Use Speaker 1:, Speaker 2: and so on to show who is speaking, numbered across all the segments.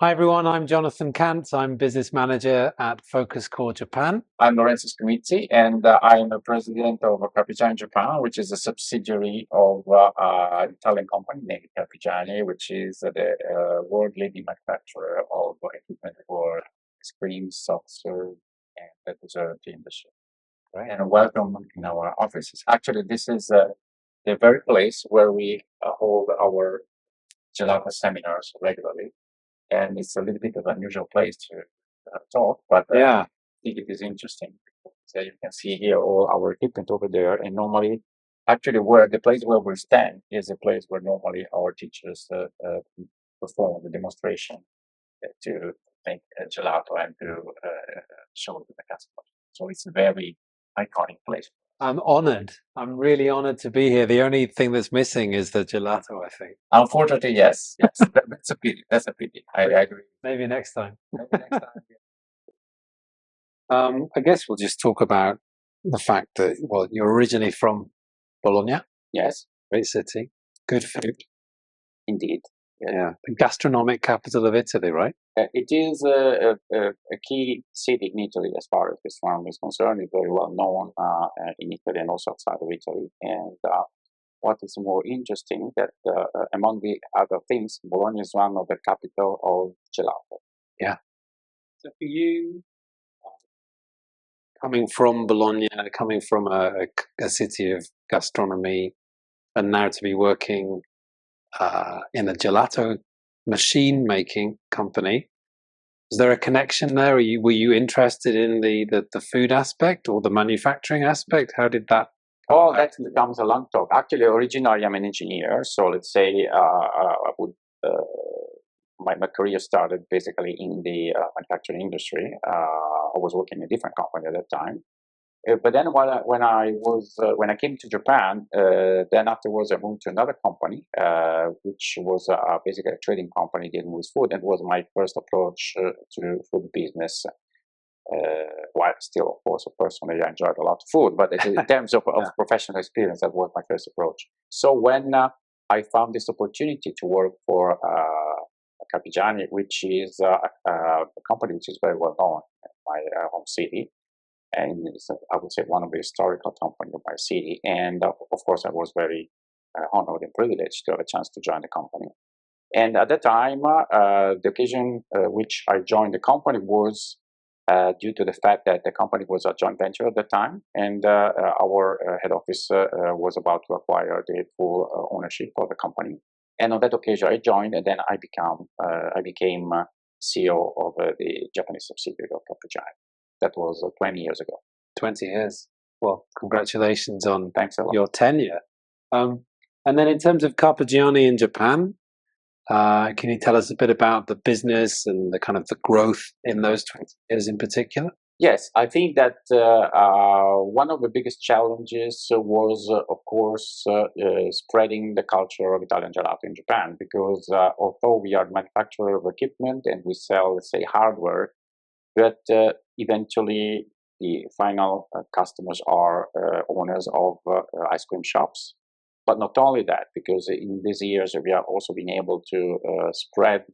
Speaker 1: Hi everyone, I'm Jonathan Cant. I'm business manager at FocusCore Japan.
Speaker 2: I'm Lorenzo Scrimizzi, and I'm the president of Carpigiani Japan, which is a subsidiary of Italian company named Carpigiani, which is the world-leading manufacturer of equipment for ice cream, soft serve, and the dessert industry. Right. And welcome in our offices. Actually, this is the very place where we hold our gelato seminars regularly. And it's a little bit of an unusual place to talk, but I think it is interesting. So you can see here all our equipment over there, and normally, actually, where the place where we stand is a place where normally our teachers perform the demonstration to make gelato and to show to the customers. So it's a very iconic place.
Speaker 1: I'm honored. I'm really honored to be here. The only thing that's missing is the gelato, I think.
Speaker 2: Unfortunately, yes. That's a pity. That's a pity. I agree.
Speaker 1: Maybe next time.
Speaker 2: Maybe next time.
Speaker 1: I guess we'll just talk about the fact that, well, you're originally from Bologna.
Speaker 2: Yes.
Speaker 1: Great city. Good food.
Speaker 2: Indeed.
Speaker 1: Yeah. The gastronomic capital of Italy, right?
Speaker 2: It is a key city in Italy as far as gastronomy is concerned. It's very well known in Italy and also outside of Italy. And what is more interesting that among the other things, Bologna is one of the capital of gelato.
Speaker 1: Yeah. So for you, coming from Bologna, coming from a city of gastronomy, and now to be working in a gelato machine making company, is there a connection there? Were you interested in the food aspect or the manufacturing aspect? How did that?
Speaker 2: Oh, that becomes a long talk. Actually, originally I'm an engineer, so let's say my career started basically in the manufacturing industry. I was working in a different company at that time. But then when I came to Japan, then afterwards I moved to another company, which was basically a trading company dealing with food, and was my first approach to food business. While still, of course, personally, I enjoyed a lot of food, but in terms of professional experience, that was my first approach. So when I found this opportunity to work for Carpigiani, which is a company which is very well known in my home city, and it's, I would say, one of the historical companies of my city. And of course, I was very honored and privileged to have a chance to join the company. And at the time, the occasion which I joined the company was due to the fact that the company was a joint venture at the time, and our head office was about to acquire the full ownership of the company. And on that occasion, I joined, and then I became CEO of the Japanese subsidiary of Carpigiani. That was 20 years ago.
Speaker 1: 20 years. Well, congratulations on
Speaker 2: Thanks a lot.
Speaker 1: Your tenure. And then in terms of Carpigiani in Japan, can you tell us a bit about the business and the kind of the growth in those 20 years in particular?
Speaker 2: Yes, I think that one of the biggest challenges was, of course, spreading the culture of Italian gelato in Japan, because although we are a manufacturer of equipment and we sell, let's say, hardware, but eventually the final customers are owners of ice cream shops. But not only that, because in these years we have also been able to spread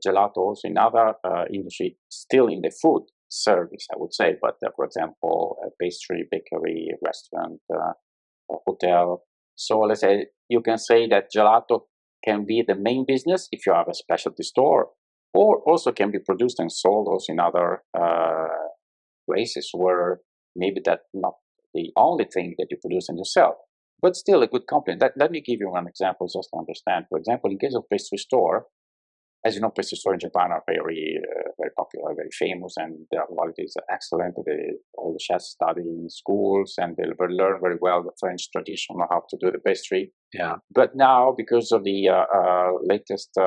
Speaker 2: gelato also in other industry, still in the food service, I would say, but for example, pastry, bakery, restaurant, hotel. So let's say you can say that gelato can be the main business if you have a specialty store, or also can be produced and sold also in other places where maybe that's not the only thing that you produce and you sell, but still a good company. Let me give you one example just to understand. For example, in case of pastry store, as you know, pastry stores in Japan are very popular, very famous, and their quality is excellent. All the chefs study in schools, and they learn very well the French tradition of how to do the pastry.
Speaker 1: Yeah.
Speaker 2: But now, because of the latest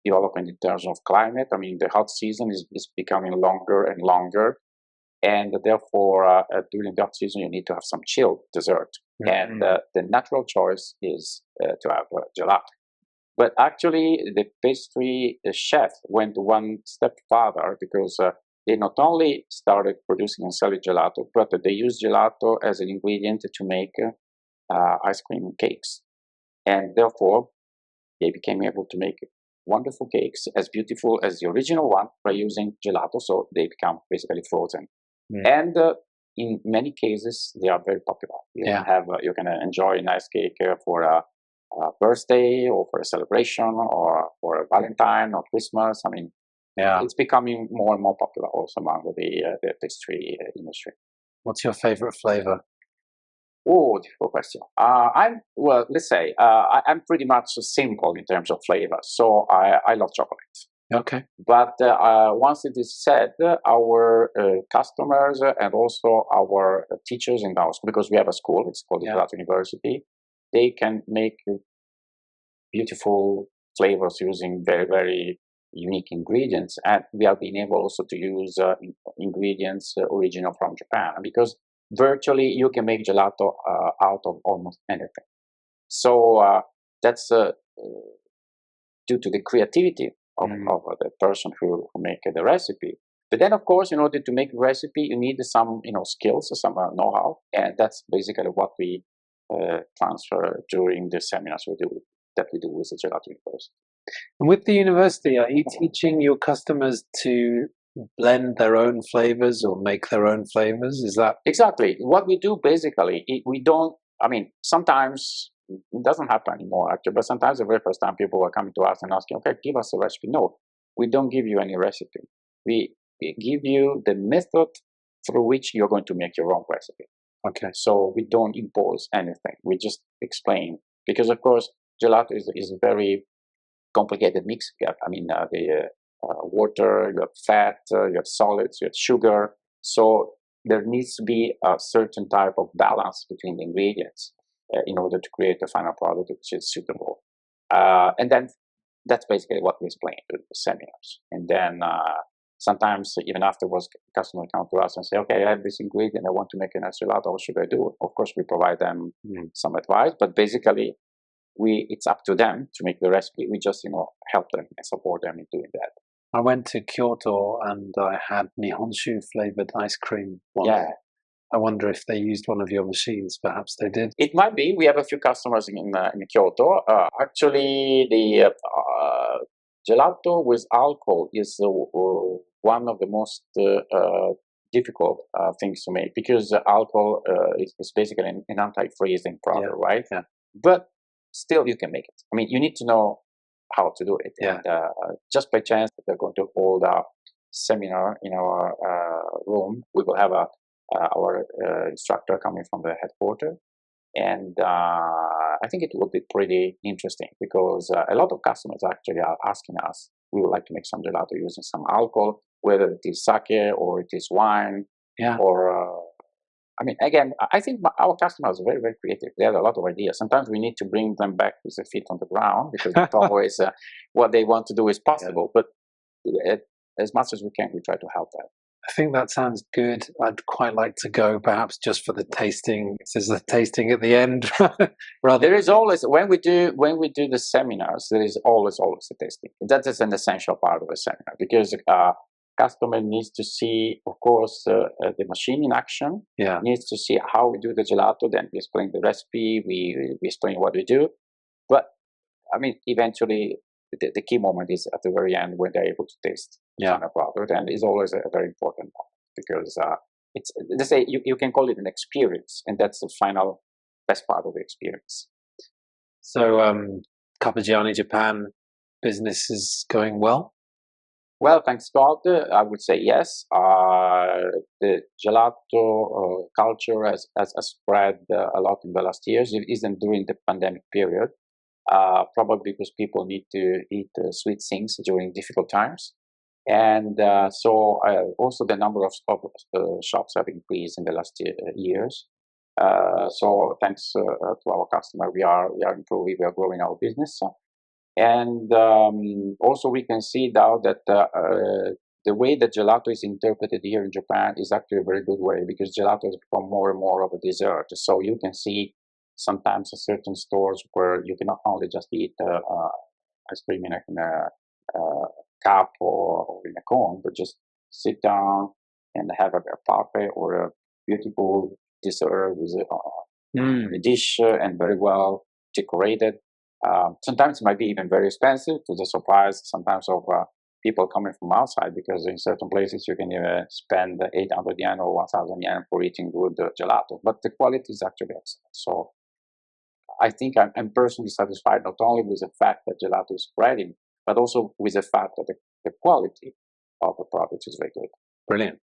Speaker 2: development in terms of climate, I mean, the hot season is becoming longer and longer, and therefore, during the hot season, you need to have some chilled dessert. Mm-hmm. And the natural choice is to have gelato. But actually, the pastry chef went one step further, because they not only started producing and selling gelato, but they used gelato as an ingredient to make ice cream cakes. And therefore, they became able to make wonderful cakes as beautiful as the original one by using gelato, so they become basically frozen. And in many cases, they are very popular. You can enjoy a nice cake for a birthday or for a celebration or for a Valentine or Christmas. I mean, it's becoming more and more popular also among the pastry industry.
Speaker 1: What's your favorite flavor?
Speaker 2: Oh, difficult question. Let's say I'm pretty much simple in terms of flavor. So I love chocolate.
Speaker 1: Okay.
Speaker 2: But once it is said, our customers and also our teachers in our school, because we have a school, it's called the Gelato University, they can make beautiful flavors using very, very unique ingredients. And we are being able also to use ingredients original from Japan, because virtually you can make gelato out of almost anything. So that's due to the creativity of the person who make the recipe. But then, of course, in order to make a recipe, you need some skills, some know-how, and that's basically what we transfer during the seminars we do with the Gelato University.
Speaker 1: And with the university, are you teaching your customers to blend their own flavors or make their own flavors? Is that
Speaker 2: exactly what we do? Basically, we don't. I mean, sometimes it doesn't happen anymore, actually. But sometimes the very first time people are coming to us and asking, "Okay, give us a recipe." No, we don't give you any recipe. We give you the method through which you're going to make your own recipe.
Speaker 1: Okay.
Speaker 2: So we don't impose anything. We just explain, because of course gelato is a very complicated mix. You have, the water, you have fat, you have solids, you have sugar. So there needs to be a certain type of balance between the ingredients in order to create a final product which is suitable. And then that's basically what we explain in the seminars. And then sometimes even afterwards, customers come to us and say, "Okay, I have this ingredient, I want to make a nice gelato. What should I do?" Of course, we provide them some advice, but basically, it's up to them to make the recipe. We just, help them and support them in doing that.
Speaker 1: I went to Kyoto and I had Nihonshu flavored ice cream once.
Speaker 2: Yeah.
Speaker 1: I wonder if they used one of your machines. Perhaps they did.
Speaker 2: It might be. We have a few customers in Kyoto. Actually, the gelato with alcohol is one of the most difficult things to make, because alcohol is basically an anti-freezing product, right?
Speaker 1: Yeah.
Speaker 2: But still, you can make it. I mean, you need to know how to do it.
Speaker 1: Yeah.
Speaker 2: And just by chance, they're going to hold a seminar in our room. We will have our instructor coming from the headquarters. And I think it will be pretty interesting, because a lot of customers actually are asking us, we would like to make some gelato using some alcohol, whether it is sake or it is wine.
Speaker 1: Yeah.
Speaker 2: Or, again, I think our customers are very, very creative. They have a lot of ideas. Sometimes we need to bring them back with their feet on the ground, because not always what they want to do is possible. But as much as we can, we try to help them.
Speaker 1: I think that sounds good. I'd quite like to go, perhaps just for the tasting. There's a tasting at the end.
Speaker 2: There is always, when we do the seminars, there is always a tasting. That is an essential part of the seminar, because customer needs to see, of course, the machine in action.
Speaker 1: Yeah.
Speaker 2: Needs to see how we do the gelato. Then we explain the recipe. We explain what we do. But eventually, the key moment is at the very end, when they're able to taste the final product, and it's always a very important moment, because it's, let's say, you can call it an experience, and that's the final best part of the experience.
Speaker 1: So, Carpigiani Japan business is going well?
Speaker 2: Well, thanks God, I would say yes. The gelato culture has spread a lot in the last years. It isn't during the pandemic period. Probably because people need to eat sweet things during difficult times. And so also the number of shops have increased in the last years. So thanks to our customer, we are improving, we are growing our business. And also we can see now that the way that gelato is interpreted here in Japan is actually a very good way, because gelato has become more and more of a dessert. So you can see sometimes in certain stores where you can not only just eat ice cream in a cup or in a cone, but just sit down and have a parfait or a beautiful dessert with a dish and very well decorated. Sometimes it might be even very expensive, to the surprise sometimes of people coming from outside, because in certain places you can even spend 800 yen or 1,000 yen for eating good gelato. But the quality is actually excellent. So I think I'm personally satisfied not only with the fact that gelato is spreading, but also with the fact that the quality of the product is very good.
Speaker 1: Brilliant.